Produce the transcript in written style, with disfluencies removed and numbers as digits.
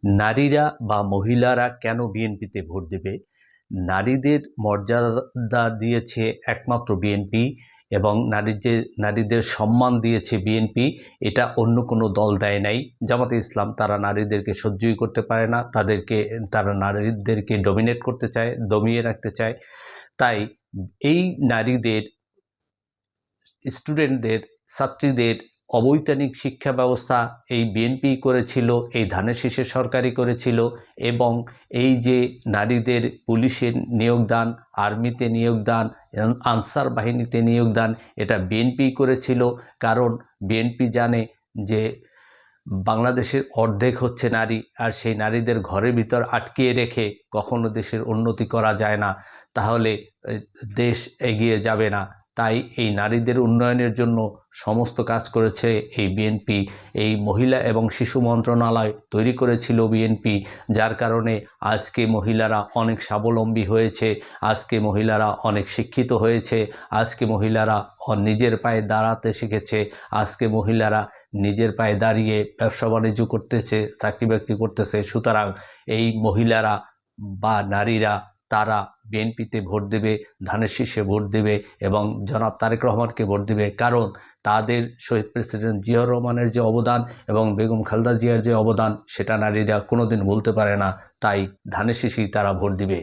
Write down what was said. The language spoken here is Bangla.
নারীরা বা মহিলারা কেন বিএনপিতে ভোট দেবে? নারীদের মর্যাদা দিয়েছে একমাত্র বিএনপি এবং নারীদের সম্মান দিয়েছে বিএনপি। এটা অন্য কোনো দল দেয় নাই। জামাতে ইসলাম তারা নারীদেরকে সহ্যই করতে পারে না, তারা নারীদেরকে ডমিনেট করতে চায়, দমিয়ে রাখতে চায়। তাই এই নারীদের, স্টুডেন্টদের, ছাত্রীদের অবৈতনিক শিক্ষা ব্যবস্থা এই বিএনপি করেছিল, এই ধানের শীষের সরকারই করেছিল। এবং এই যে নারীদের পুলিশের নিয়োগদান, আর্মিতে নিয়োগদান, আনসার বাহিনীতে নিয়োগদান, এটা বিএনপি করেছিল। কারণ বিএনপি জানে যে বাংলাদেশের অর্ধেক হচ্ছে নারী, আর সেই নারীদের ঘরের ভিতর আটকিয়ে রেখে কখনো দেশের উন্নতি করা যায় না, তাহলে দেশ এগিয়ে যাবে না। তাই এই নারীদের উন্নয়নের জন্য সমস্ত কাজ করেছে এই বিএনপি। এই মহিলা এবং শিশু মন্ত্রণালয় তৈরি করেছিল বিএনপি, যার কারণে আজকে মহিলারা অনেক স্বাবলম্বী হয়েছে, আজকে মহিলারা অনেক শিক্ষিত হয়েছে, আজকে মহিলারা নিজের পায়ে দাঁড়াতে শিখেছে, আজকে মহিলারা নিজের পায়ে দাঁড়িয়ে ব্যবসা বাণিজ্য করতেছে, চাকরি বাকরি করতেছে। সুতরাং এই মহিলারা বা নারীরা তারা বিএনপিতে ভোট দেবে, ধানের শীষে ভোট দেবে এবং জনাব তারেক রহমানকে ভোট দেবে। কারণ তাদের শহীদ প্রেসিডেন্ট জিয়াউর রহমানের যে অবদান এবং বেগম খালেদা জিয়ার যে অবদান, সেটা নারীরা কোনোদিন ভুলতে পারে না। তাই ধানের শীষেই তারা ভোট দিবে।